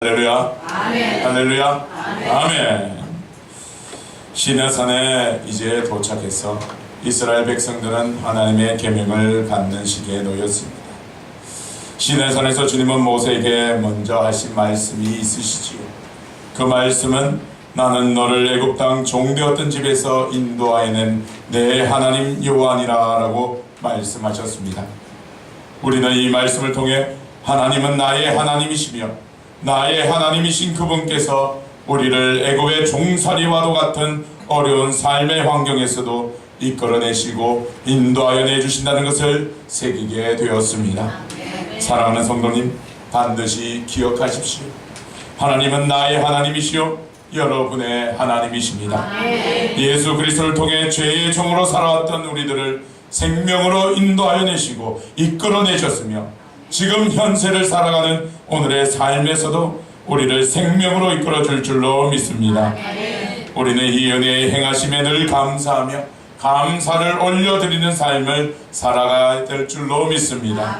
할렐루야. 아멘. 할렐루야. 아멘. 아멘. 시내산에 이제 도착해서 이스라엘 백성들은 하나님의 계명을 받는 시기에 놓였습니다. 시내산에서 주님은 모세에게 먼저 하신 말씀이 있으시지요. 그 말씀은 나는 너를 애굽 땅 종되었던 집에서 인도하여낸 내 하나님 여호와니라 라고 말씀하셨습니다. 우리는 이 말씀을 통해 하나님은 나의 하나님이시며 나의 하나님이신 그분께서 우리를 애굽의 종살이와도 같은 어려운 삶의 환경에서도 이끌어내시고 인도하여 내주신다는 것을 새기게 되었습니다. 사랑하는 성도님, 반드시 기억하십시오. 하나님은 나의 하나님이시요 여러분의 하나님이십니다. 예수 그리스도를 통해 죄의 종으로 살아왔던 우리들을 생명으로 인도하여 내시고 이끌어내셨으며 지금 현세를 살아가는 오늘의 삶에서도 우리를 생명으로 이끌어줄 줄로 믿습니다. 우리는 이 은혜의 행하심에 늘 감사하며 감사를 올려드리는 삶을 살아가야 될 줄로 믿습니다.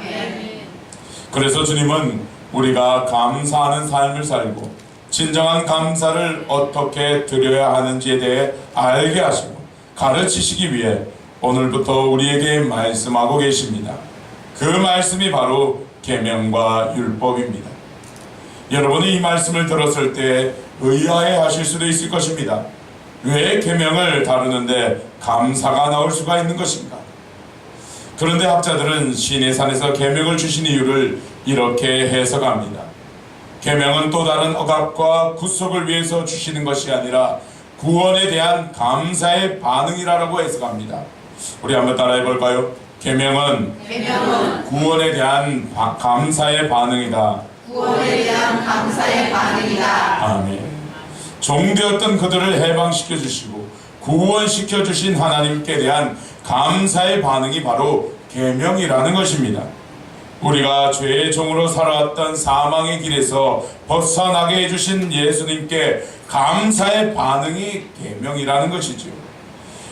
그래서 주님은 우리가 감사하는 삶을 살고 진정한 감사를 어떻게 드려야 하는지에 대해 알게 하시고 가르치시기 위해 오늘부터 우리에게 말씀하고 계십니다. 그 말씀이 바로 계명과 율법입니다. 여러분이 이 말씀을 들었을 때 의아해 하실 수도 있을 것입니다. 왜 계명을 다루는데 감사가 나올 수가 있는 것인가? 그런데 학자들은 시내산에서 계명을 주신 이유를 이렇게 해석합니다. 계명은 또 다른 억압과 구속을 위해서 주시는 것이 아니라 구원에 대한 감사의 반응이라고 해석합니다. 우리 한번 따라해 볼까요? 계명은 구원에 대한 감사의 반응이다. 구원에 대한 감사의 반응이다. 아멘. 종되었던 그들을 해방시켜 주시고 구원시켜 주신 하나님께 대한 감사의 반응이 바로 계명이라는 것입니다. 우리가 죄의 종으로 살아왔던 사망의 길에서 벗어나게 해주신 예수님께 감사의 반응이 계명이라는 것이죠.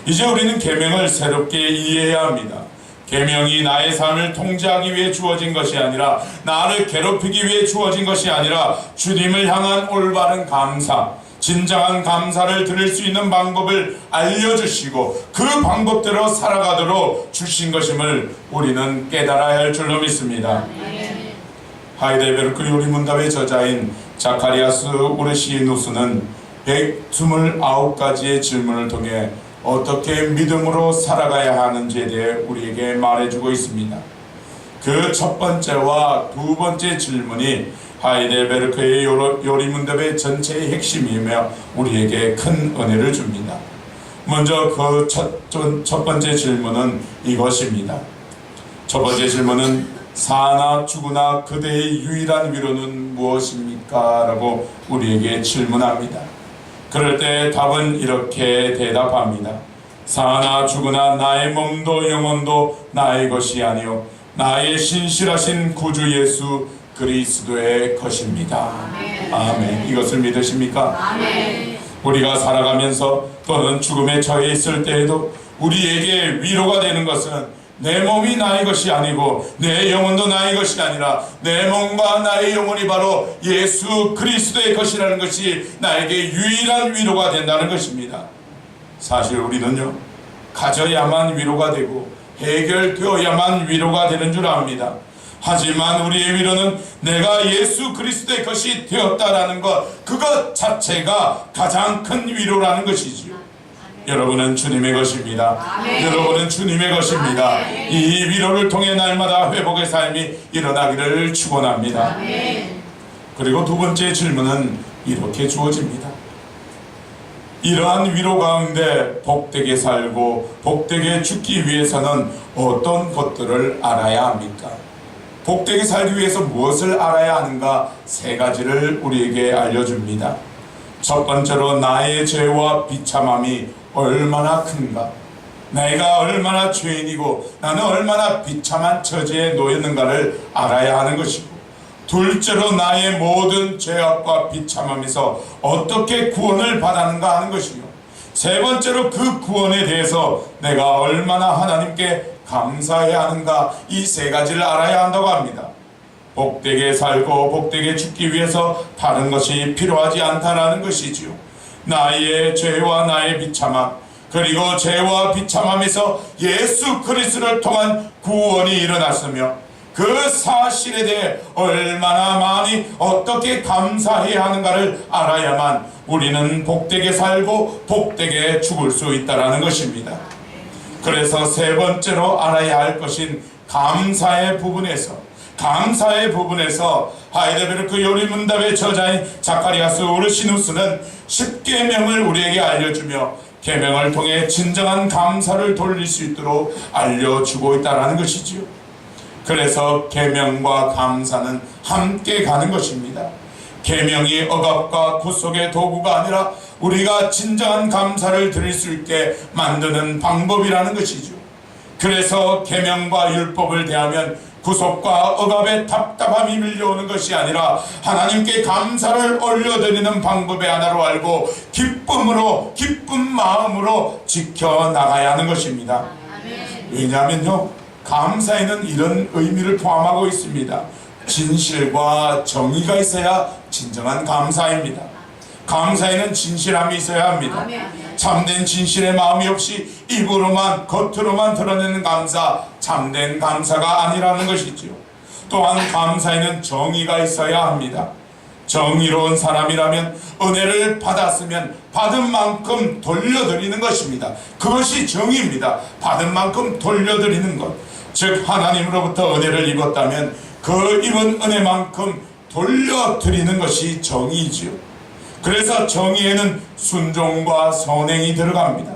이제 우리는 계명을 새롭게 이해해야 합니다. 계명이 나의 삶을 통제하기 위해 주어진 것이 아니라 나를 괴롭히기 위해 주어진 것이 아니라 주님을 향한 올바른 감사, 진정한 감사를 드릴 수 있는 방법을 알려주시고 그 방법대로 살아가도록 주신 것임을 우리는 깨달아야 할 줄로 믿습니다. 하이델베르크 요리문답의 저자인 자카리아스 오르시누스는 129가지의 질문을 통해 어떻게 믿음으로 살아가야 하는지에 대해 우리에게 말해주고 있습니다. 그 첫 번째와 두 번째 질문이 하이델베르크의 요리문답의 전체의 핵심이며 우리에게 큰 은혜를 줍니다. 먼저 그 첫 번째 질문은 이것입니다. 첫 번째 질문은 사나 죽으나 그대의 유일한 위로는 무엇입니까? 라고 우리에게 질문합니다. 그럴 때 답은 이렇게 대답합니다. 사나 죽으나 나의 몸도 영혼도 나의 것이 아니요 나의 신실하신 구주 예수 그리스도의 것입니다. 아멘. 이것을 믿으십니까? 아멘. 우리가 살아가면서 또는 죽음에 처해 있을 때에도 우리에게 위로가 되는 것은 내 몸이 나의 것이 아니고 내 영혼도 나의 것이 아니라 내 몸과 나의 영혼이 바로 예수 그리스도의 것이라는 것이 나에게 유일한 위로가 된다는 것입니다. 사실 우리는요, 가져야만 위로가 되고 해결되어야만 위로가 되는 줄 압니다. 하지만 우리의 위로는 내가 예수 그리스도의 것이 되었다라는 것, 그것 자체가 가장 큰 위로라는 것이지요. 여러분은 주님의 것입니다. 아멘. 여러분은 주님의 것입니다. 아멘. 이 위로를 통해 날마다 회복의 삶이 일어나기를 축원합니다. 아멘. 그리고 두 번째 질문은 이렇게 주어집니다. 이러한 위로 가운데 복되게 살고 복되게 죽기 위해서는 어떤 것들을 알아야 합니까? 복되게 살기 위해서 무엇을 알아야 하는가? 세 가지를 우리에게 알려줍니다. 첫 번째로 나의 죄와 비참함이 얼마나 큰가, 내가 얼마나 죄인이고 나는 얼마나 비참한 처지에 놓였는가를 알아야 하는 것이고, 둘째로 나의 모든 죄악과 비참함에서 어떻게 구원을 받았는가 하는 것이요, 세 번째로 그 구원에 대해서 내가 얼마나 하나님께 감사해야 하는가, 이 세 가지를 알아야 한다고 합니다. 복되게 살고 복되게 죽기 위해서 다른 것이 필요하지 않다라는 것이지요. 나의 죄와 나의 비참함, 그리고 죄와 비참함에서 예수 그리스도를 통한 구원이 일어났으며 그 사실에 대해 얼마나 많이 어떻게 감사해야 하는가를 알아야만 우리는 복되게 살고 복되게 죽을 수 있다는 것입니다. 그래서 세 번째로 알아야 할 것인 감사의 부분에서 하이델베르크 요리문답의 저자인 자카리아스 우르시누스는 10계명을 우리에게 알려주며 계명을 통해 진정한 감사를 돌릴 수 있도록 알려주고 있다는 것이지요. 그래서 계명과 감사는 함께 가는 것입니다. 계명이 억압과 구속의 도구가 아니라 우리가 진정한 감사를 드릴 수 있게 만드는 방법이라는 것이죠. 그래서 계명과 율법을 대하면 구속과 억압의 답답함이 밀려오는 것이 아니라 하나님께 감사를 올려드리는 방법의 하나로 알고 기쁜 마음으로 지켜나가야 하는 것입니다. 왜냐하면요, 감사에는 이런 의미를 포함하고 있습니다. 진실과 정의가 있어야 진정한 감사입니다. 감사에는 진실함이 있어야 합니다. 참된 진실의 마음이 없이 입으로만 겉으로만 드러내는 감사, 참된 감사가 아니라는 것이지요. 또한 감사에는 정의가 있어야 합니다. 정의로운 사람이라면 은혜를 받았으면 받은 만큼 돌려드리는 것입니다. 그것이 정의입니다. 받은 만큼 돌려드리는 것, 즉 하나님으로부터 은혜를 입었다면 그 입은 은혜만큼 돌려드리는 것이 정의이지요. 그래서 정의에는 순종과 선행이 들어갑니다.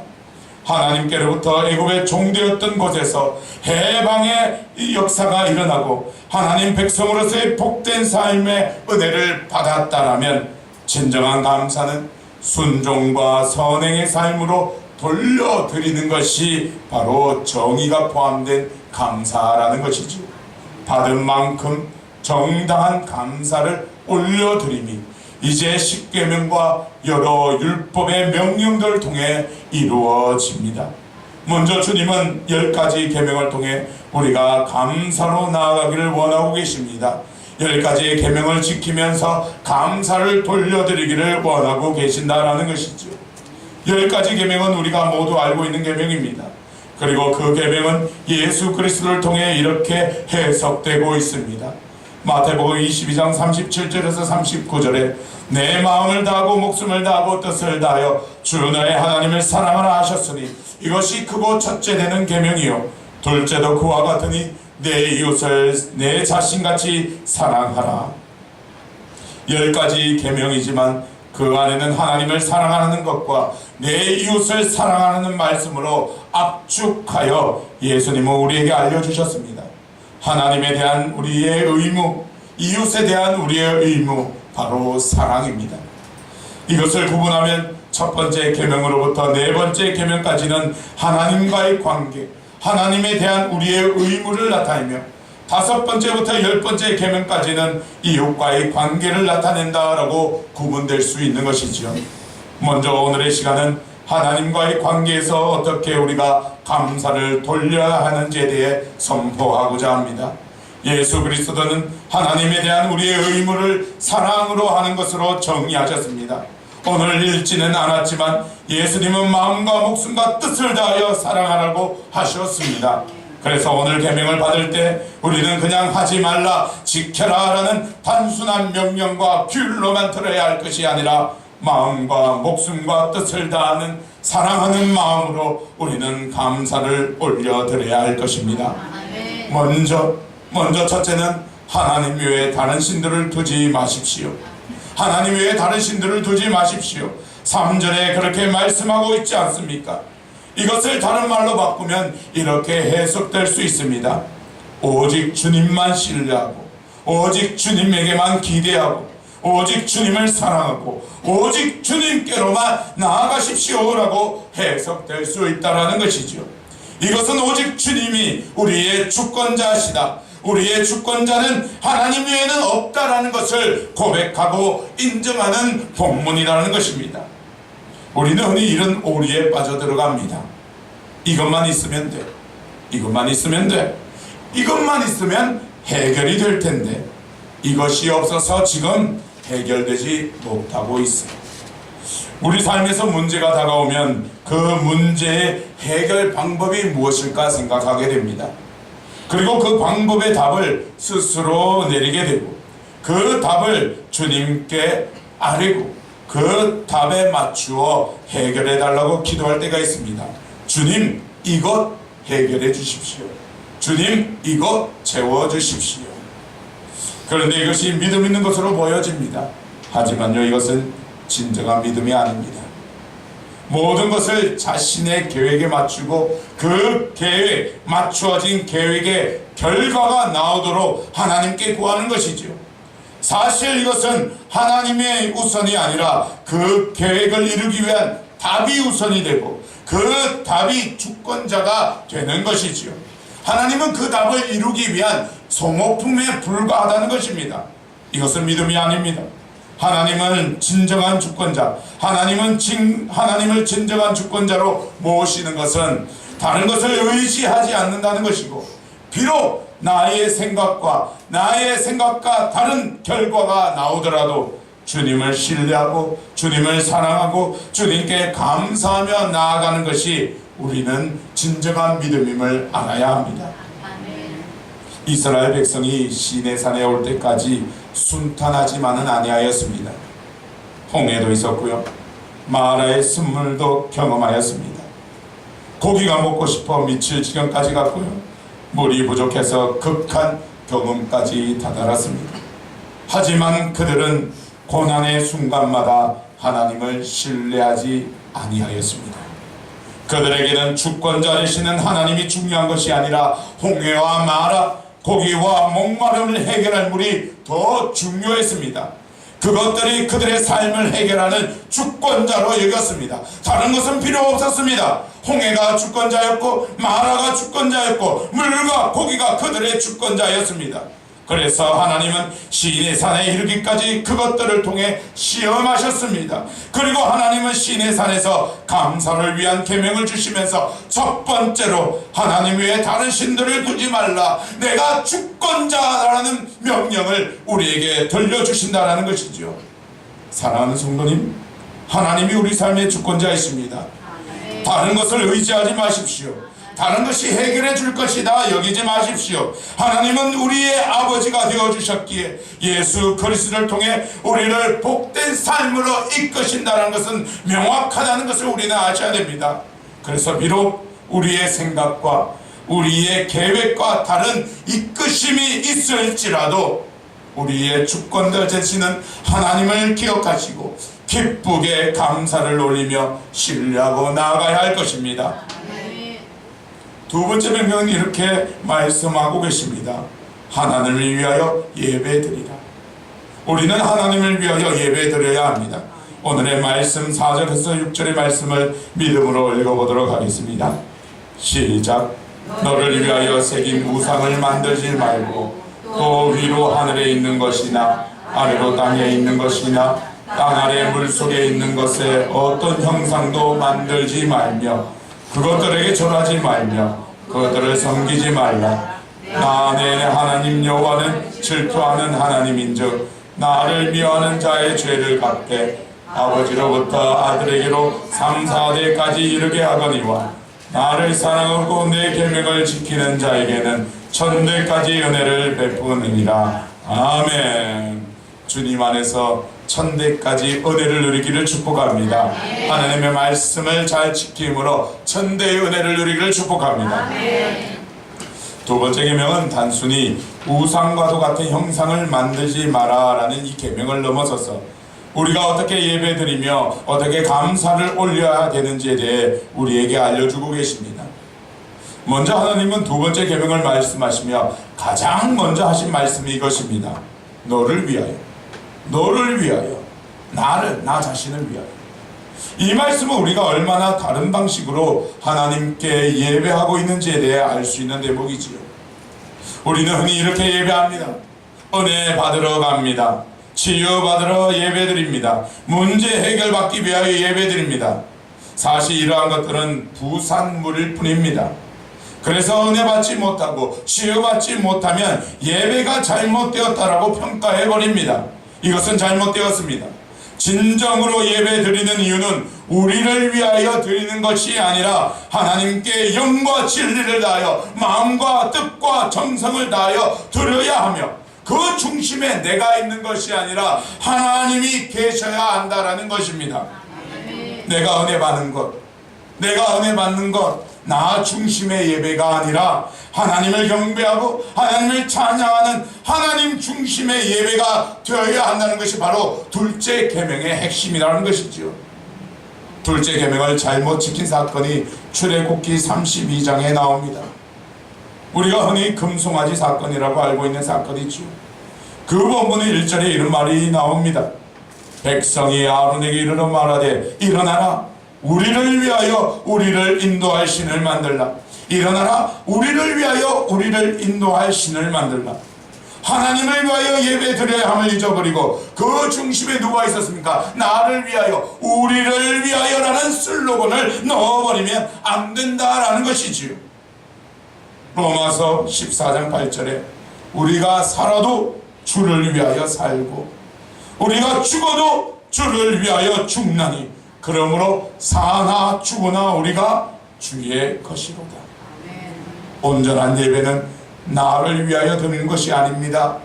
하나님께로부터 애굽의 종되었던 곳에서 해방의 역사가 일어나고 하나님 백성으로서의 복된 삶의 은혜를 받았다라면 진정한 감사는 순종과 선행의 삶으로 돌려드리는 것이 바로 정의가 포함된 감사라는 것이죠. 받은 만큼 정당한 감사를 올려드림이 이제 십계명과 여러 율법의 명령들을 통해 이루어집니다. 먼저 주님은 10가지 계명을 통해 우리가 감사로 나아가기를 원하고 계십니다. 10가지의 계명을 지키면서 감사를 돌려드리기를 원하고 계신다라는 것이죠. 10가지 계명은 우리가 모두 알고 있는 계명입니다. 그리고 그 계명은 예수 그리스도를 통해 이렇게 해석되고 있습니다. 마태복음 22장 37절에서 39절에 내 마음을 다하고 목숨을 다하고 뜻을 다하여 주 너의 하나님을 사랑하라 하셨으니 이것이 크고 첫째 되는 계명이요 둘째도 그와 같으니 내 이웃을 내 자신같이 사랑하라. 10가지 계명이지만 그 안에는 하나님을 사랑하는 것과 내 이웃을 사랑하는 말씀으로 압축하여 예수님은 우리에게 알려주셨습니다. 하나님에 대한 우리의 의무, 이웃에 대한 우리의 의무, 바로 사랑입니다. 이것을 구분하면 첫 번째 계명으로부터 네 번째 계명까지는 하나님과의 관계, 하나님에 대한 우리의 의무를 나타내며 다섯 번째부터 10번째 계명까지는 이웃과의 관계를 나타낸다라고 구분될 수 있는 것이지요. 먼저 오늘의 시간은 하나님과의 관계에서 어떻게 우리가 감사를 돌려야 하는지에 대해 선포하고자 합니다. 예수 그리스도는 하나님에 대한 우리의 의무를 사랑으로 하는 것으로 정의하셨습니다. 오늘 읽지는 않았지만 예수님은 마음과 목숨과 뜻을 다하여 사랑하라고 하셨습니다. 그래서 오늘 계명을 받을 때 우리는 그냥 하지 말라, 지켜라 라는 단순한 명령과 규율로만 들어야 할 것이 아니라 마음과 목숨과 뜻을 다하는 사랑하는 마음으로 우리는 감사를 올려드려야 할 것입니다. 먼저 첫째는 하나님 외에 다른 신들을 두지 마십시오. 하나님 외에 다른 신들을 두지 마십시오. 3절에 그렇게 말씀하고 있지 않습니까? 이것을 다른 말로 바꾸면 이렇게 해석될 수 있습니다. 오직 주님만 신뢰하고 오직 주님에게만 기대하고 오직 주님을 사랑하고 오직 주님께로만 나아가십시오라고 해석될 수 있다는 것이죠. 이것은 오직 주님이 우리의 주권자시다, 우리의 주권자는 하나님 외에는 없다라는 것을 고백하고 인정하는 본문이라는 것입니다. 우리는 흔히 이런 오리에 빠져들어갑니다. 이것만 있으면 돼, 이것만 있으면 돼, 이것만 있으면 해결이 될 텐데, 이것이 없어서 지금 해결되지 못하고 있어요. 우리 삶에서 문제가 다가오면 그 문제의 해결 방법이 무엇일까 생각하게 됩니다. 그리고 그 방법의 답을 스스로 내리게 되고 그 답을 주님께 아뢰고 그 답에 맞추어 해결해 달라고 기도할 때가 있습니다. 주님, 이것 해결해 주십시오. 주님, 이것 채워 주십시오. 그런데 이것이 믿음 있는 것으로 보여집니다. 하지만요, 이것은 진정한 믿음이 아닙니다. 모든 것을 자신의 계획에 맞추고 그 계획, 맞추어진 계획의 결과가 나오도록 하나님께 구하는 것이죠. 사실 이것은 하나님의 우선이 아니라 그 계획을 이루기 위한 답이 우선이 되고 그 답이 주권자가 되는 것이지요. 하나님은 그 답을 이루기 위한 소모품에 불과하다는 것입니다. 이것은 믿음이 아닙니다. 하나님은 진정한 주권자, 하나님을 진정한 주권자로 모시는 것은 다른 것을 의지하지 않는다는 것이고, 비록 나의 생각과 다른 결과가 나오더라도 주님을 신뢰하고 주님을 사랑하고 주님께 감사하며 나아가는 것이 우리는 진정한 믿음임을 알아야 합니다. 이스라엘 백성이 시내산에 올 때까지 순탄하지만은 아니하였습니다. 홍해도 있었고요, 마라의 쓴물도 경험하였습니다. 고기가 먹고 싶어 미칠 지경까지 갔고요, 물이 부족해서 극한 경험까지 다다랐습니다. 하지만 그들은 고난의 순간마다 하나님을 신뢰하지 아니하였습니다. 그들에게는 주권자 되시는 하나님이 중요한 것이 아니라 홍해와 마라, 고기와 목마름을 해결할 물이 더 중요했습니다. 그것들이 그들의 삶을 해결하는 주권자로 여겼습니다. 다른 것은 필요 없었습니다. 홍해가 주권자였고 마라가 주권자였고 물과 고기가 그들의 주권자였습니다. 그래서 하나님은 시내산에 이르기까지 그것들을 통해 시험하셨습니다. 그리고 하나님은 시내산에서 감사를 위한 계명을 주시면서 첫 번째로 하나님 외에 다른 신들을 두지 말라, 내가 주권자라는 명령을 우리에게 들려주신다라는 것이죠. 사랑하는 성도님, 하나님이 우리 삶의 주권자이십니다. 다른 것을 의지하지 마십시오. 다른 것이 해결해 줄 것이다 여기지 마십시오. 하나님은 우리의 아버지가 되어주셨기에 예수 그리스도를 통해 우리를 복된 삶으로 이끄신다는 것은 명확하다는 것을 우리는 아셔야 됩니다. 그래서 비록 우리의 생각과 우리의 계획과 다른 이끄심이 있을지라도 우리의 주권자 되시는 하나님을 기억하시고 기쁘게 감사를 올리며 신뢰하고 나아가야 할 것입니다. 두 번째 명령은 이렇게 말씀하고 계십니다. 하나님을 위하여 예배드리라. 우리는 하나님을 위하여 예배드려야 합니다. 오늘의 말씀 4절에서 6절의 말씀을 믿음으로 읽어보도록 하겠습니다. 시작. 너를 위하여 새긴 우상을 만들지 말고 또 위로 하늘에 있는 것이나 아래로 땅에 있는 것이나 땅 아래 물속에 있는 것에 어떤 형상도 만들지 말며 그것들에게 절하지 말며 그것들을 섬기지 말라. 나 내 하나님 여호와는 질투하는 하나님인즉 나를 미워하는 자의 죄를 갚게 아버지로부터 아들에게로 3, 4대까지 이르게 하거니와 나를 사랑하고 내 계명을 지키는 자에게는 천대까지 은혜를 베푸느니라. 아멘. 주님 안에서 천대까지 은혜를 누리기를 축복합니다. 하나님의 말씀을 잘 지킴으로 천대의 은혜를 누리기를 축복합니다. 두 번째 계명은 단순히 우상과도 같은 형상을 만들지 마라 라는 이 계명을 넘어서서 우리가 어떻게 예배드리며 어떻게 감사를 올려야 되는지에 대해 우리에게 알려주고 계십니다. 먼저 하나님은 두 번째 계명을 말씀하시며 가장 먼저 하신 말씀이 이것입니다. 너를 위하여, 나를, 나 자신을 위하여. 이 말씀은 우리가 얼마나 다른 방식으로 하나님께 예배하고 있는지에 대해 알 수 있는 대목이지요. 우리는 흔히 이렇게 예배합니다. 은혜 받으러 갑니다. 치유받으러 예배드립니다. 문제 해결받기 위하여 예배드립니다. 사실 이러한 것들은 부산물일 뿐입니다. 그래서 은혜 받지 못하고 치유받지 못하면 예배가 잘못되었다라고 평가해 버립니다. 이것은 잘못되었습니다. 진정으로 예배 드리는 이유는 우리를 위하여 드리는 것이 아니라 하나님께 영과 진리를 다하여 마음과 뜻과 정성을 다하여 드려야 하며, 그 중심에 내가 있는 것이 아니라 하나님이 계셔야 한다라는 것입니다. 내가 은혜 받는 것, 내가 은혜 받는 것, 나 중심의 예배가 아니라 하나님을 경배하고 하나님을 찬양하는 하나님 중심의 예배가 되어야 한다는 것이 바로 둘째 계명의 핵심이라는 것이지요. 둘째 계명을 잘못 지킨 사건이 출애굽기 32장에 나옵니다. 우리가 흔히 금송아지 사건이라고 알고 있는 사건이죠. 그 본문의 1절에 이런 말이 나옵니다. 백성이 아론에게 이르러 말하되 일어나라, 우리를 위하여 우리를 인도할 신을 만들라. 일어나라, 우리를 위하여 우리를 인도할 신을 만들라. 하나님을 위하여 예배 드려야 함을 잊어버리고 그 중심에 누가 있었습니까? 나를 위하여, 우리를 위하여라는 슬로건을 넣어버리면 안 된다라는 것이지요. 로마서 14장 8절에 우리가 살아도 주를 위하여 살고 우리가 죽어도 주를 위하여 죽나니 그러므로 사나 죽으나 우리가 주의 것이로다. 온전한 예배는 나를 위하여 드리는 것이 아닙니다.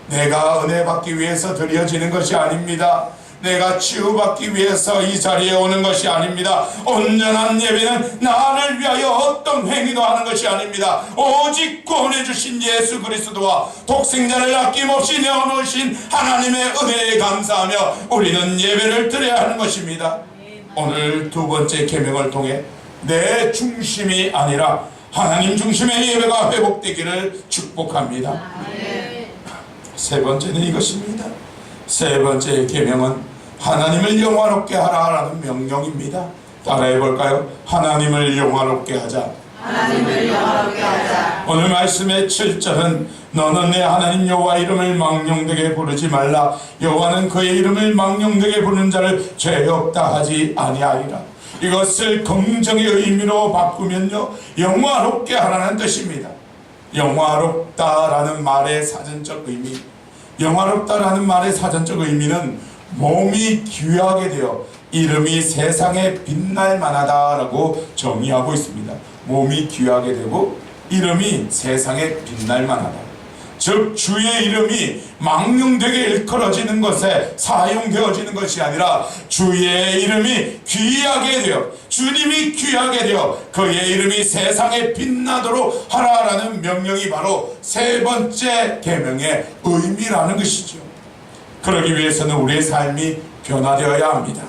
내가 은혜 받기 위해서 드려지는 것이 아닙니다. 내가 치유받기 위해서 이 자리에 오는 것이 아닙니다. 온전한 예배는 나를 위하여 어떤 행위도 하는 것이 아닙니다. 오직 구원해 주신 예수 그리스도와 독생자를 아낌없이 내어놓으신 하나님의 은혜에 감사하며 우리는 예배를 드려야 하는 것입니다. 오늘 두 번째 계명을 통해 내 중심이 아니라 하나님 중심의 예배가 회복되기를 축복합니다. 세 번째는 이것입니다. 세 번째 계명은 하나님을 영화롭게 하라라는 명령입니다. 따라해 볼까요? 하나님을 영화롭게 하자. 하나님을 영화롭게 하자. 오늘 말씀의 7절은 너는 내 하나님 여호와 이름을 망령되게 부르지 말라. 여호와는 그의 이름을 망령되게 부르는 자를 죄 없다 하지 아니하리라. 이것을 긍정의 의미로 바꾸면요, 영화롭게 하라는 뜻입니다. 영화롭다라는 말의 사전적 의미, 영화롭다라는 말의 사전적 의미는 몸이 귀하게 되어 이름이 세상에 빛날 만하다라고 정의하고 있습니다. 몸이 귀하게 되고 이름이 세상에 빛날 만하다. 즉 주의 이름이 망령되게 일컬어지는 것에 사용되어지는 것이 아니라 주의 이름이 귀하게 되어, 주님이 귀하게 되어 그의 이름이 세상에 빛나도록 하라라는 명령이 바로 세 번째 계명의 의미라는 것이죠. 그러기 위해서는 우리의 삶이 변화되어야 합니다.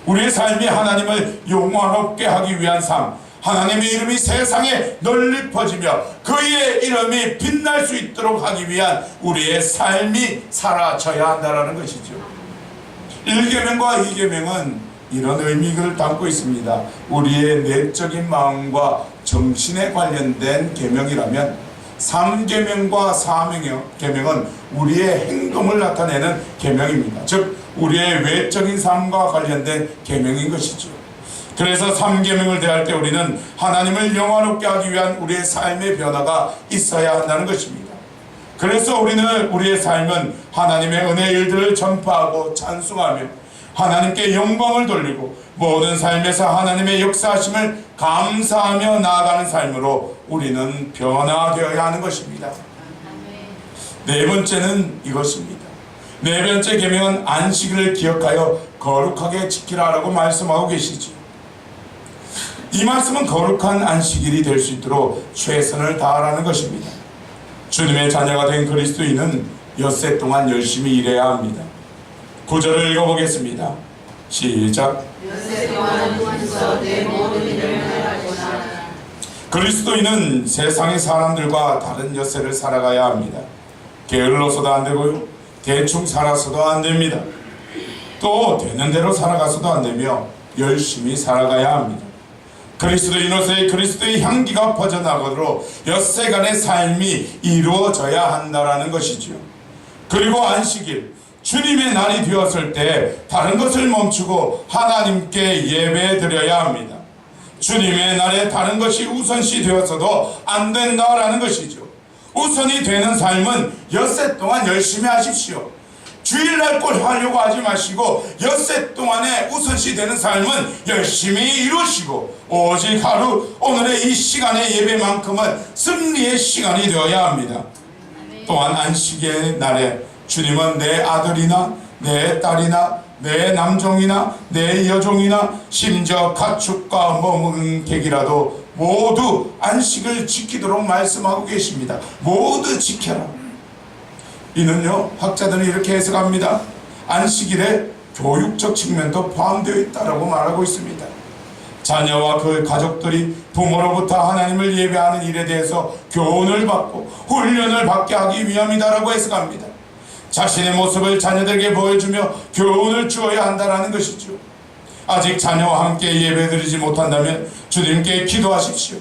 우리의 삶이 하나님을 영화롭게 하기 위한 삶, 하나님의 이름이 세상에 널리 퍼지며 그의 이름이 빛날 수 있도록 하기 위한 우리의 삶이 사라져야 한다는 것이죠. 1계명과 2계명은 이런 의미를 담고 있습니다. 우리의 내적인 마음과 정신에 관련된 계명이라면 3계명과 4계명은 우리의 행동을 나타내는 계명입니다. 즉 우리의 외적인 삶과 관련된 계명인 것이죠. 그래서 3계명을 대할 때 우리는 하나님을 영화롭게 하기 위한 우리의 삶의 변화가 있어야 한다는 것입니다. 그래서 우리는 우리의 삶은 하나님의 은혜의 일들을 전파하고 찬송하며 하나님께 영광을 돌리고 모든 삶에서 하나님의 역사하심을 감사하며 나아가는 삶으로 우리는 변화되어야 하는 것입니다. 네 번째는 이것입니다. 네 번째 계명은 안식일을 기억하여 거룩하게 지키라라고 말씀하고 계시죠. 이 말씀은 거룩한 안식일이 될 수 있도록 최선을 다하라는 것입니다. 주님의 자녀가 된 그리스도인은 엿새 동안 열심히 일해야 합니다. 9절을 읽어보겠습니다. 시작. 엿새 동안 주께서 내 모든 일을 하시나. 그리스도인은 세상의 사람들과 다른 엿새를 살아가야 합니다. 게을러서도 안 되고요, 대충 살아서도 안 됩니다. 또 되는 대로 살아가서도 안 되며 열심히 살아가야 합니다. 그리스도인으로서의 그리스도의 향기가 퍼져나가도록 엿새간의 삶이 이루어져야 한다는 것이지요. 그리고 안식일, 주님의 날이 되었을 때 다른 것을 멈추고 하나님께 예배 드려야 합니다. 주님의 날에 다른 것이 우선시 되었어도 안 된다라는 것이죠. 우선이 되는 삶은 엿새 동안 열심히 하십시오. 주일날 꼭 하려고 하지 마시고 엿새 동안에 우선시 되는 삶은 열심히 이루시고 오직 하루 오늘의 이 시간의 예배만큼은 승리의 시간이 되어야 합니다. 또한 안식의 날에 주님은 내 아들이나 내 딸이나 내 남종이나 내 여종이나 심지어 가축과 머문 객이라도 모두 안식을 지키도록 말씀하고 계십니다. 모두 지켜라. 이는요, 학자들은 이렇게 해석합니다. 안식일에 교육적 측면도 포함되어 있다고 말하고 있습니다. 자녀와 그 가족들이 부모로부터 하나님을 예배하는 일에 대해서 교훈을 받고 훈련을 받게 하기 위함이다라고 해석합니다. 자신의 모습을 자녀들에게 보여주며 교훈을 주어야 한다는 것이죠. 아직 자녀와 함께 예배드리지 못한다면 주님께 기도하십시오.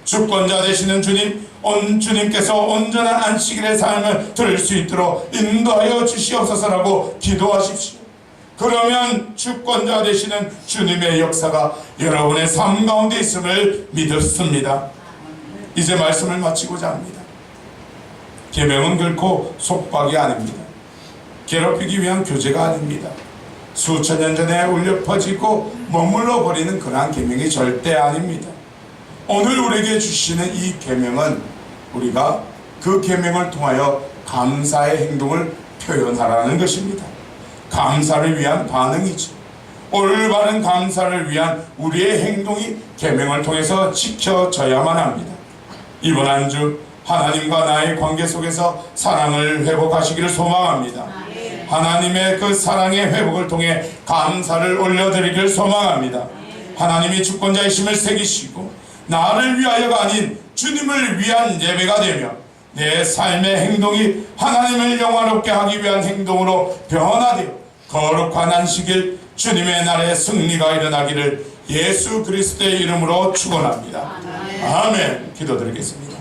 주권자 되시는 주님께서 온전한 안식일의 삶을 들을 수 있도록 인도하여 주시옵소서라고 기도하십시오. 그러면 주권자 되시는 주님의 역사가 여러분의 삶 가운데 있음을 믿습니다. 이제 말씀을 마치고자 합니다. 계명은 결코 속박이 아닙니다. 괴롭히기 위한 교제가 아닙니다. 수천 년 전에 울려 퍼지고 머물러 버리는 그러한 계명이 절대 아닙니다. 오늘 우리에게 주시는 이 계명은 우리가 그 계명을 통하여 감사의 행동을 표현하라는 것입니다. 감사를 위한 반응이죠. 올바른 감사를 위한 우리의 행동이 계명을 통해서 지켜져야만 합니다. 이번 한 주 하나님과 나의 관계 속에서 사랑을 회복하시기를 소망합니다. 하나님의 그 사랑의 회복을 통해 감사를 올려드리기를 소망합니다. 하나님이 주권자이심을 새기시고 나를 위하여가 아닌 주님을 위한 예배가 되며 내 삶의 행동이 하나님을 영화롭게 하기 위한 행동으로 변화되어 거룩한 안식일 주님의 날에 승리가 일어나기를 예수 그리스도의 이름으로 축원합니다. 아멘. 기도드리겠습니다.